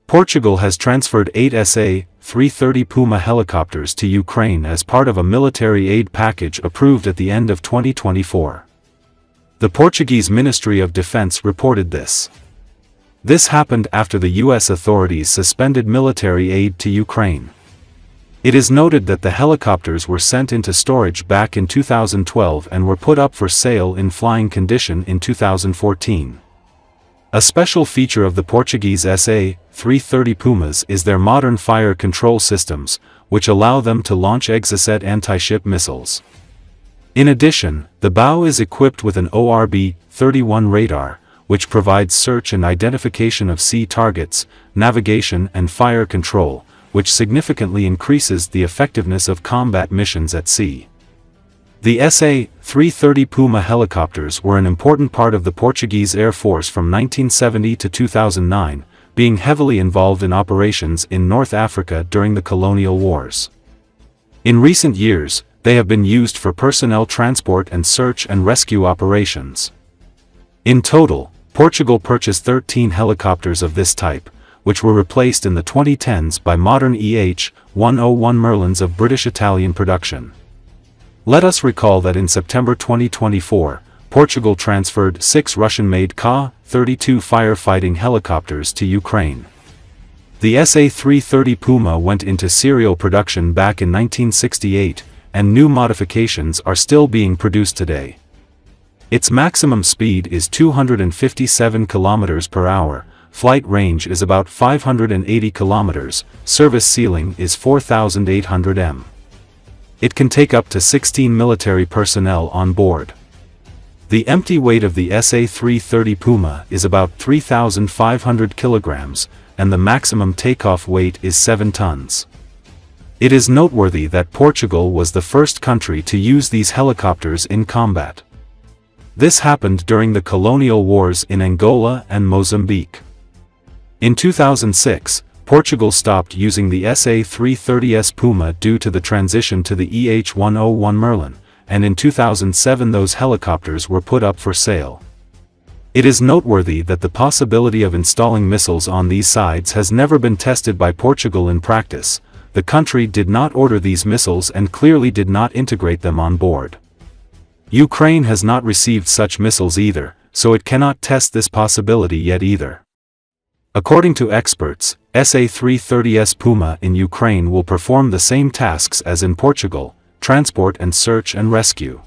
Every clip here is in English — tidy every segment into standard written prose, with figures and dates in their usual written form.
Portugal has transferred 8 SA-330 Puma helicopters to Ukraine as part of a military aid package approved at the end of 2024. The Portuguese Ministry of Defense reported this. This happened after the U.S. authorities suspended military aid to Ukraine. It is noted that the helicopters were sent into storage back in 2012 and were put up for sale in flying condition in 2014. A special feature of the Portuguese SA-330 Pumas is their modern fire control systems, which allow them to launch Exocet anti-ship missiles. In addition, the bow is equipped with an ORB-31 radar, which provides search and identification of sea targets, navigation and fire control, which significantly increases the effectiveness of combat missions at sea. The SA-330 Puma helicopters were an important part of the Portuguese Air Force from 1970 to 2009, being heavily involved in operations in North Africa during the colonial wars. In recent years, they have been used for personnel transport and search and rescue operations. In total, Portugal purchased 13 helicopters of this type, which were replaced in the 2010s by modern EH-101 Merlins of British-Italian production. Let us recall that in September 2024, Portugal transferred 6 Russian-made Ka-32 firefighting helicopters to Ukraine. The SA-330 Puma went into serial production back in 1968, and new modifications are still being produced today. Its maximum speed is 257 km per hour, flight range is about 580 km, service ceiling is 4,800 m. It can take up to 16 military personnel on board. The empty weight of the SA-330 Puma is about 3,500 kilograms, and the maximum takeoff weight is 7 tons. It is noteworthy that Portugal was the first country to use these helicopters in combat. This happened during the colonial wars in Angola and Mozambique. In 2006, Portugal stopped using the SA-330 Puma due to the transition to the EH-101 Merlin, and in 2007 those helicopters were put up for sale. It is noteworthy that the possibility of installing missiles on these sides has never been tested by Portugal in practice. The country did not order these missiles and clearly did not integrate them on board. Ukraine has not received such missiles either, so it cannot test this possibility yet either. According to experts, SA-330 Puma in Ukraine will perform the same tasks as in Portugal, transport and search and rescue.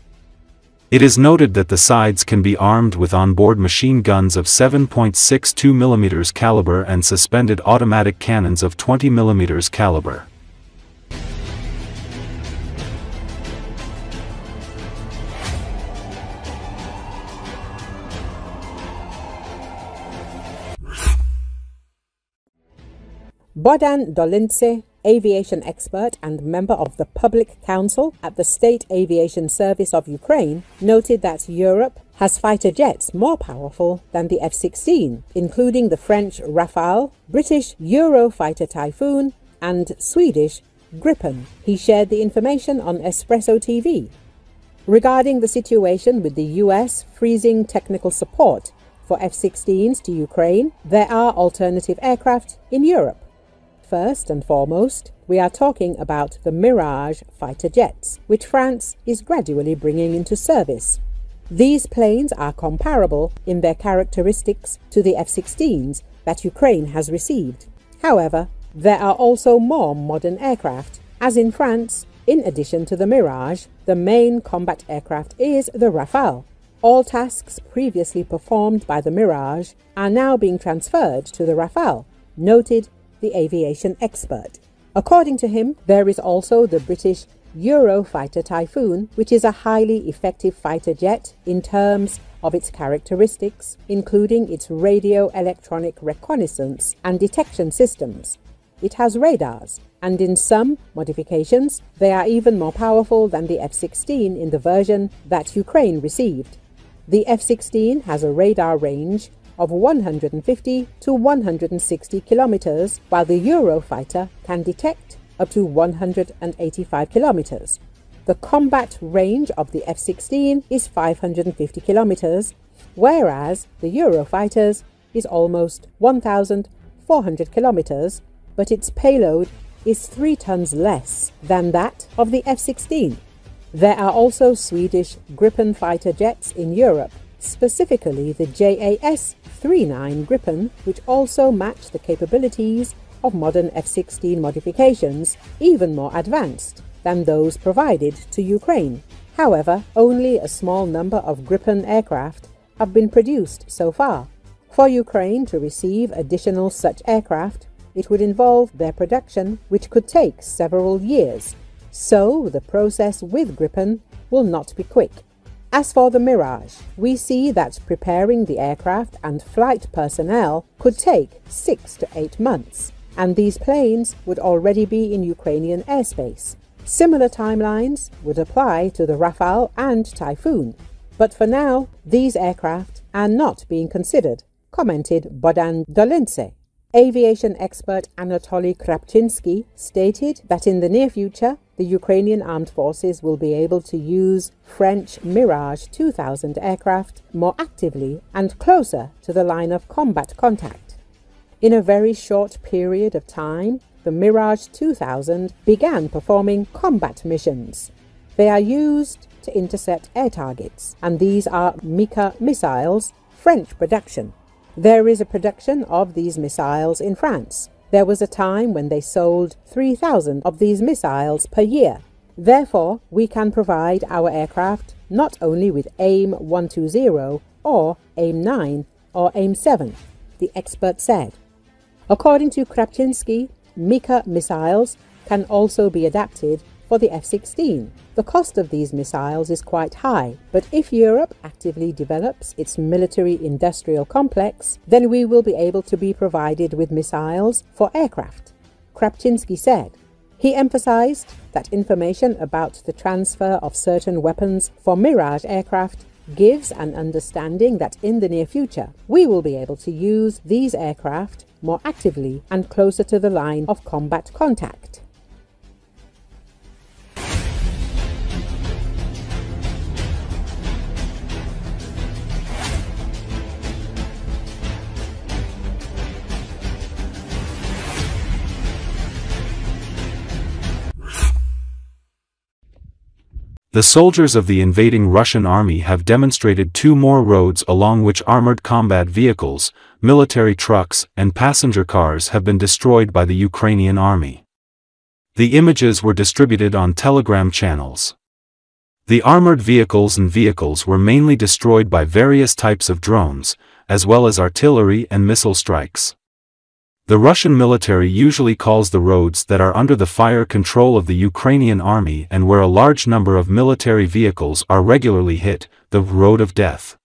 It is noted that the sides can be armed with onboard machine guns of 7.62 mm caliber and suspended automatic cannons of 20 mm caliber. Bohdan Dolince, aviation expert and member of the Public Council at the State Aviation Service of Ukraine, noted that Europe has fighter jets more powerful than the F-16, including the French Rafale, British Eurofighter Typhoon, and Swedish Gripen. He shared the information on Espresso TV. Regarding the situation with the US freezing technical support for F-16s to Ukraine, there are alternative aircraft in Europe. First and foremost, we are talking about the Mirage fighter jets, which France is gradually bringing into service. These planes are comparable in their characteristics to the F-16s that Ukraine has received. However, there are also more modern aircraft. As in France, in addition to the Mirage, the main combat aircraft is the Rafale. All tasks previously performed by the Mirage are now being transferred to the Rafale, noted the aviation expert. According to him, there is also the British Eurofighter Typhoon, which is a highly effective fighter jet in terms of its characteristics, including its radio-electronic reconnaissance and detection systems. It has radars, and in some modifications, they are even more powerful than the F-16 in the version that Ukraine received. The F-16 has a radar range of 150 to 160 kilometers, while the Eurofighter can detect up to 185 kilometers. The combat range of the F-16 is 550 kilometers, whereas the Eurofighters is almost 1,000 400 kilometers, but its payload is 3 tons less than that of the F-16. There are also Swedish Gripen fighter jets in Europe, specifically the JAS-39 Gripen, which also match the capabilities of modern F-16 modifications, even more advanced than those provided to Ukraine. However, only a small number of Gripen aircraft have been produced so far. For Ukraine to receive additional such aircraft, it would involve their production, which could take several years. So the process with Gripen will not be quick. As for the Mirage, we see that preparing the aircraft and flight personnel could take 6 to 8 months, and these planes would already be in Ukrainian airspace. Similar timelines would apply to the Rafale and Typhoon, but for now, these aircraft are not being considered, commented Bogdan Dolince. Aviation expert Anatoly Krapchinsky stated that in the near future, the Ukrainian armed forces will be able to use French Mirage 2000 aircraft more actively and closer to the line of combat contact. In a very short period of time, the Mirage 2000 began performing combat missions. They are used to intercept air targets, and these are Mika missiles, French production. There is a production of these missiles in France. There was a time when they sold 3,000 of these missiles per year. Therefore, we can provide our aircraft not only with AIM-120 or AIM-9 or AIM-7, the expert said. According to Krapchinsky, Mika missiles can also be adapted for the F-16. The cost of these missiles is quite high, but if Europe actively develops its military-industrial complex, then we will be able to be provided with missiles for aircraft, Krapchinsky said. He emphasized that information about the transfer of certain weapons for Mirage aircraft gives an understanding that in the near future, we will be able to use these aircraft more actively and closer to the line of combat contact. The soldiers of the invading Russian army have demonstrated 2 more roads along which armored combat vehicles, military trucks, and passenger cars have been destroyed by the Ukrainian army. The images were distributed on Telegram channels. The armored vehicles were mainly destroyed by various types of drones, as well as artillery and missile strikes. The Russian military usually calls the roads that are under the fire control of the Ukrainian army and where a large number of military vehicles are regularly hit, the road of death.